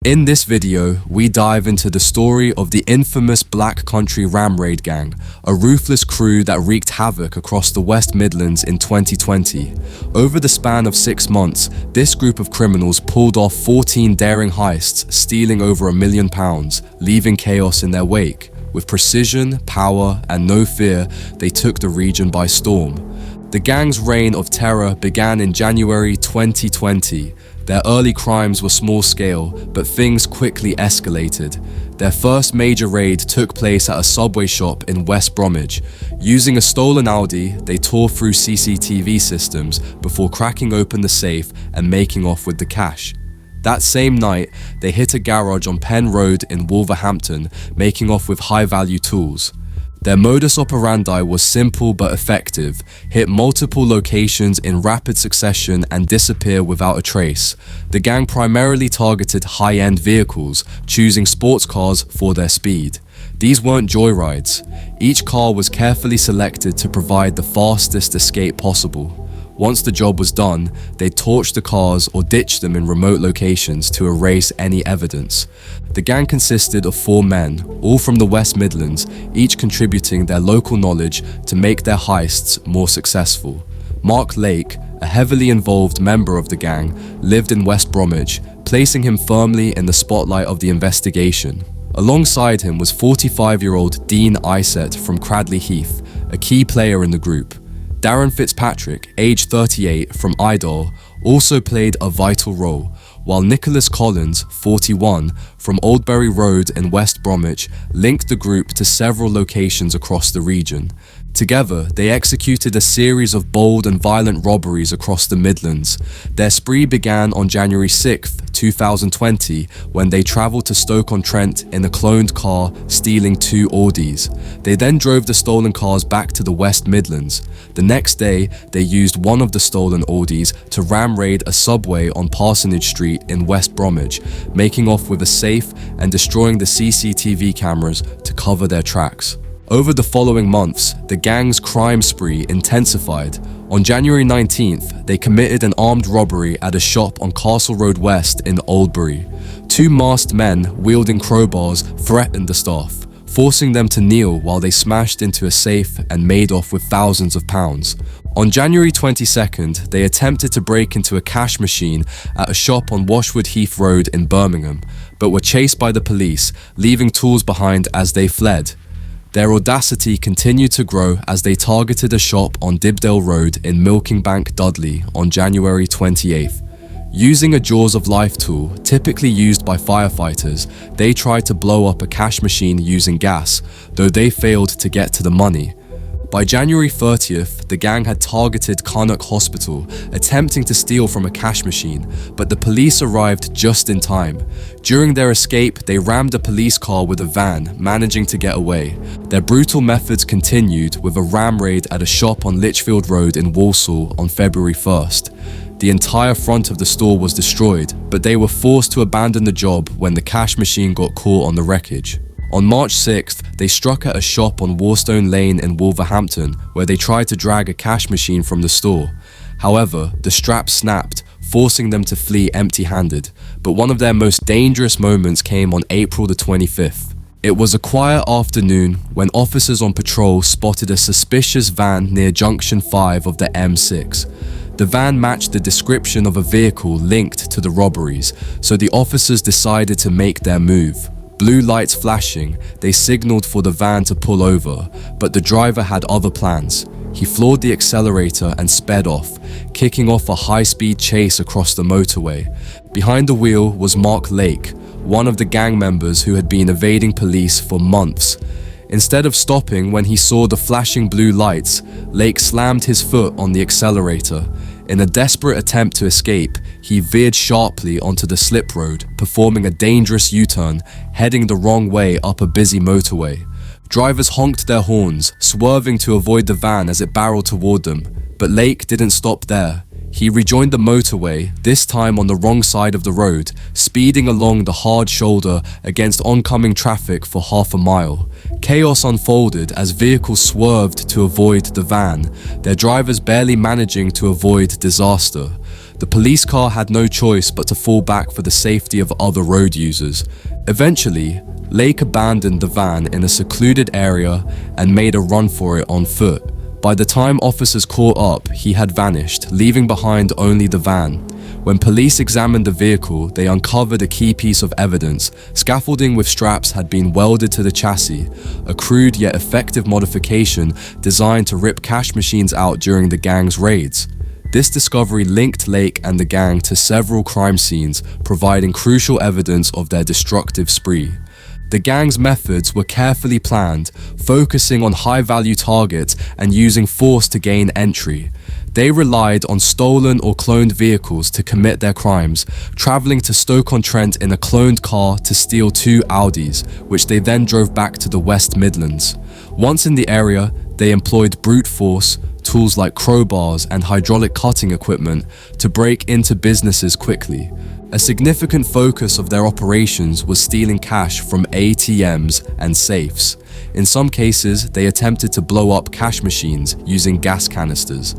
In this video, we dive into the story of the infamous Black Country Ram Raid Gang, a ruthless crew that wreaked havoc across the West Midlands in 2020. Over the span of 6 months, this group of criminals pulled off 14 daring heists, stealing over £1 million, leaving chaos in their wake. With precision, power, and no fear, they took the region by storm. The gang's reign of terror began in January 2020. Their early crimes were small scale, but things quickly escalated. Their first major raid took place at a Subway shop in West Bromwich. Using a stolen Audi, they tore through CCTV systems before cracking open the safe and making off with the cash. That same night, they hit a garage on Penn Road in Wolverhampton, making off with high-value tools. Their modus operandi was simple but effective: hit multiple locations in rapid succession and disappear without a trace. The gang primarily targeted high-end vehicles, choosing sports cars for their speed. These weren't joyrides. Each car was carefully selected to provide the fastest escape possible. Once the job was done, they'd torch the cars or ditch them in remote locations to erase any evidence. The gang consisted of 4 men, all from the West Midlands, each contributing their local knowledge to make their heists more successful. Mark Lake, a heavily involved member of the gang, lived in West Bromwich, placing him firmly in the spotlight of the investigation. Alongside him was 45-year-old Dean Isett from Cradley Heath, a key player in the group. Darren Fitzpatrick, aged 38, from Idol, also played a vital role, while Nicholas Collins, 41, from Oldbury Road in West Bromwich, linked the group to several locations across the region. Together, they executed a series of bold and violent robberies across the Midlands. Their spree began on January 6, 2020, when they travelled to Stoke-on-Trent in a cloned car, stealing 2 Audis. They then drove the stolen cars back to the West Midlands. The next day, they used one of the stolen Audis to ram raid a Subway on Parsonage Street in West Bromwich, making off with a safe and destroying the CCTV cameras to cover their tracks. Over the following months, the gang's crime spree intensified. On January 19th, they committed an armed robbery at a shop on Castle Road West in Oldbury. 2 masked men wielding crowbars threatened the staff, forcing them to kneel while they smashed into a safe and made off with thousands of pounds. On January 22nd, they attempted to break into a cash machine at a shop on Washwood Heath Road in Birmingham, but were chased by the police, leaving tools behind as they fled. Their audacity continued to grow as they targeted a shop on Dibdale Road in Milkingbank, Dudley, on January 28th. Using a Jaws of Life tool, typically used by firefighters, they tried to blow up a cash machine using gas, though they failed to get to the money. By January 30th, the gang had targeted Carnock Hospital, attempting to steal from a cash machine, but the police arrived just in time. During their escape, they rammed a police car with a van, managing to get away. Their brutal methods continued with a ram raid at a shop on Lichfield Road in Walsall on February 1st. The entire front of the store was destroyed, but they were forced to abandon the job when the cash machine got caught on the wreckage. On March 6th, they struck at a shop on Warstone Lane in Wolverhampton, where they tried to drag a cash machine from the store. However, the strap snapped, forcing them to flee empty-handed. But one of their most dangerous moments came on April the 25th. It was a quiet afternoon when officers on patrol spotted a suspicious van near Junction 5 of the M6. The van matched the description of a vehicle linked to the robberies, so the officers decided to make their move. Blue lights flashing, they signaled for the van to pull over, but the driver had other plans. He floored the accelerator and sped off, kicking off a high-speed chase across the motorway. Behind the wheel was Mark Lake, one of the gang members who had been evading police for months. Instead of stopping when he saw the flashing blue lights, Lake slammed his foot on the accelerator. In a desperate attempt to escape, he veered sharply onto the slip road, performing a dangerous U-turn, heading the wrong way up a busy motorway. Drivers honked their horns, swerving to avoid the van as it barreled toward them, but Lake didn't stop there. He rejoined the motorway, this time on the wrong side of the road, speeding along the hard shoulder against oncoming traffic for half a mile. Chaos unfolded as vehicles swerved to avoid the van, their drivers barely managing to avoid disaster. The police car had no choice but to fall back for the safety of other road users. Eventually, Lake abandoned the van in a secluded area and made a run for it on foot. By the time officers caught up, he had vanished, leaving behind only the van. When police examined the vehicle, they uncovered a key piece of evidence. Scaffolding with straps had been welded to the chassis, a crude yet effective modification designed to rip cash machines out during the gang's raids. This discovery linked Lake and the gang to several crime scenes, providing crucial evidence of their destructive spree. The gang's methods were carefully planned, focusing on high-value targets and using force to gain entry. They relied on stolen or cloned vehicles to commit their crimes, traveling to Stoke-on-Trent in a cloned car to steal 2 Audis, which they then drove back to the West Midlands. Once in the area, they employed brute force, tools like crowbars and hydraulic cutting equipment to break into businesses quickly. A significant focus of their operations was stealing cash from ATMs and safes. In some cases, they attempted to blow up cash machines using gas canisters.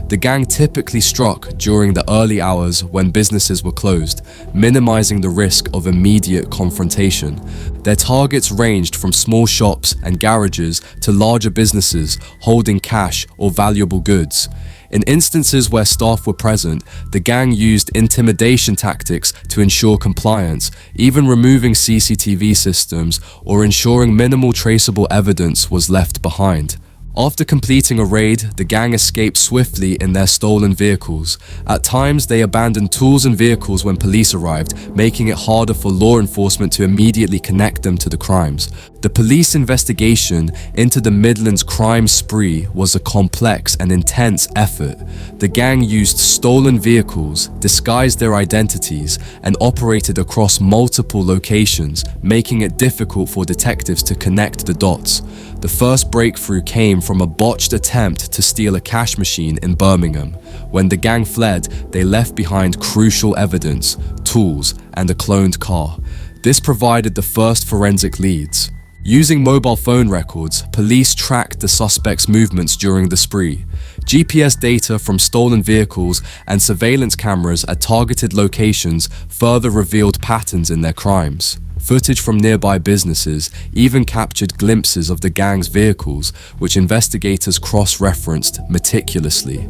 The gang typically struck during the early hours when businesses were closed, minimizing the risk of immediate confrontation. Their targets ranged from small shops and garages to larger businesses holding cash or valuable goods. In instances where staff were present, the gang used intimidation tactics to ensure compliance, even removing CCTV systems or ensuring minimal traceable evidence was left behind. After completing a raid, the gang escaped swiftly in their stolen vehicles. At times, they abandoned tools and vehicles when police arrived, making it harder for law enforcement to immediately connect them to the crimes. The police investigation into the Midlands crime spree was a complex and intense effort. The gang used stolen vehicles, disguised their identities, and operated across multiple locations, making it difficult for detectives to connect the dots. The first breakthrough came from a botched attempt to steal a cash machine in Birmingham. When the gang fled, they left behind crucial evidence, tools, and a cloned car. This provided the first forensic leads. Using mobile phone records, police tracked the suspects' movements during the spree. GPS data from stolen vehicles and surveillance cameras at targeted locations further revealed patterns in their crimes. Footage from nearby businesses even captured glimpses of the gang's vehicles, which investigators cross-referenced meticulously.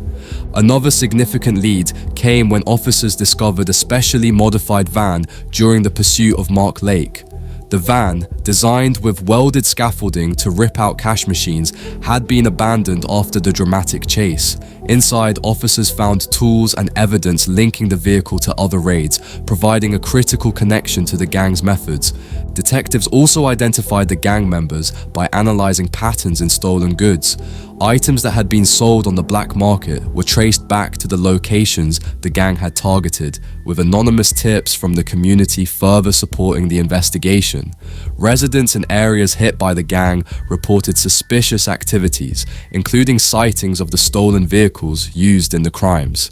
Another significant lead came when officers discovered a specially modified van during the pursuit of Mark Lake. The van, designed with welded scaffolding to rip out cash machines, had been abandoned after the dramatic chase. Inside, officers found tools and evidence linking the vehicle to other raids, providing a critical connection to the gang's methods. Detectives also identified the gang members by analyzing patterns in stolen goods. Items that had been sold on the black market were traced back to the locations the gang had targeted, with anonymous tips from the community further supporting the investigation. Residents in areas hit by the gang reported suspicious activities, including sightings of the stolen vehicles used in the crimes.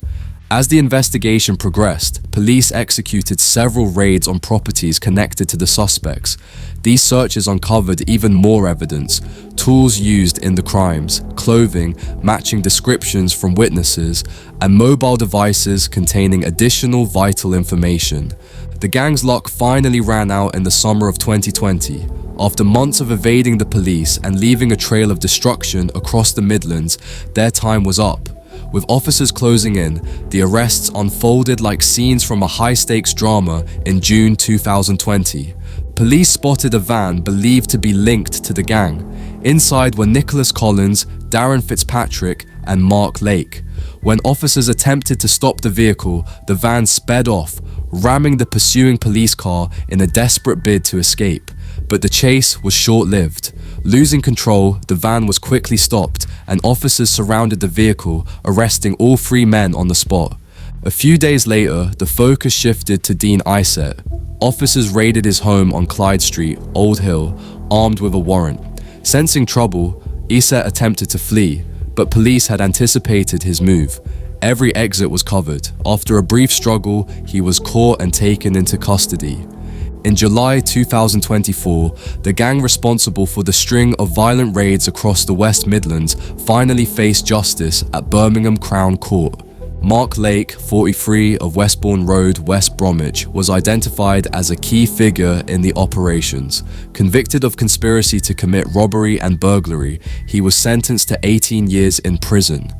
As the investigation progressed, police executed several raids on properties connected to the suspects. These searches uncovered even more evidence: tools used in the crimes, clothing matching descriptions from witnesses, and mobile devices containing additional vital information. The gang's luck finally ran out in the summer of 2020. After months of evading the police and leaving a trail of destruction across the Midlands, their time was up. With officers closing in, the arrests unfolded like scenes from a high-stakes drama in June 2020. Police spotted a van believed to be linked to the gang. Inside were Nicholas Collins, Darren Fitzpatrick, and Mark Lake. When officers attempted to stop the vehicle, the van sped off, ramming the pursuing police car in a desperate bid to escape. But the chase was short-lived. Losing control, the van was quickly stopped, and officers surrounded the vehicle, arresting all 3 men on the spot. A few days later, the focus shifted to Dean Isett. Officers raided his home on Clyde Street, Old Hill, armed with a warrant. Sensing trouble, Isett attempted to flee, but police had anticipated his move. Every exit was covered. After a brief struggle, he was caught and taken into custody. In July 2024, the gang responsible for the string of violent raids across the West Midlands finally faced justice at Birmingham Crown Court. Mark Lake, 43, of Westbourne Road, West Bromwich, was identified as a key figure in the operations. Convicted of conspiracy to commit robbery and burglary, he was sentenced to 18 years in prison.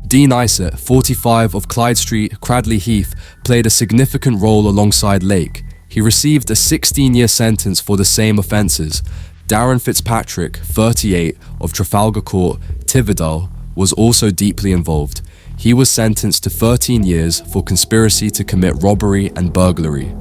Dean Isett, 45, of Clyde Street, Cradley Heath, played a significant role alongside Lake. He received a 16-year sentence for the same offences. Darren Fitzpatrick, 38, of Trafalgar Court, Tiverdale, was also deeply involved. He was sentenced to 13 years for conspiracy to commit robbery and burglary.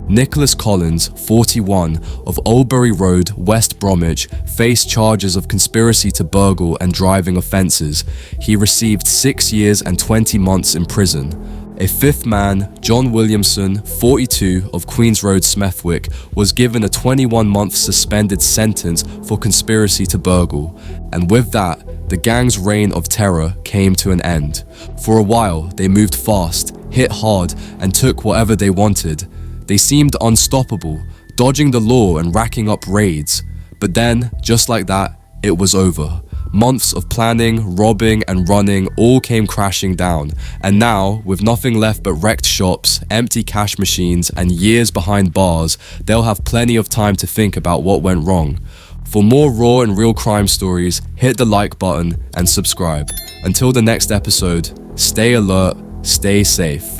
Nicholas Collins, 41, of Oldbury Road, West Bromwich, faced charges of conspiracy to burgle and driving offences. He received 6 years and 20 months in prison. A fifth man, John Williamson, 42, of Queens Road, Smethwick, was given a 21-month suspended sentence for conspiracy to burgle, and with that, the gang's reign of terror came to an end. For a while, they moved fast, hit hard, and took whatever they wanted. They seemed unstoppable, dodging the law and racking up raids. But then, just like that, it was over. Months of planning, robbing, and running all came crashing down, and now, with nothing left but wrecked shops, empty cash machines, and years behind bars, they'll have plenty of time to think about what went wrong. For more raw and real crime stories, hit the like button and subscribe. Until the next episode, stay alert, stay safe.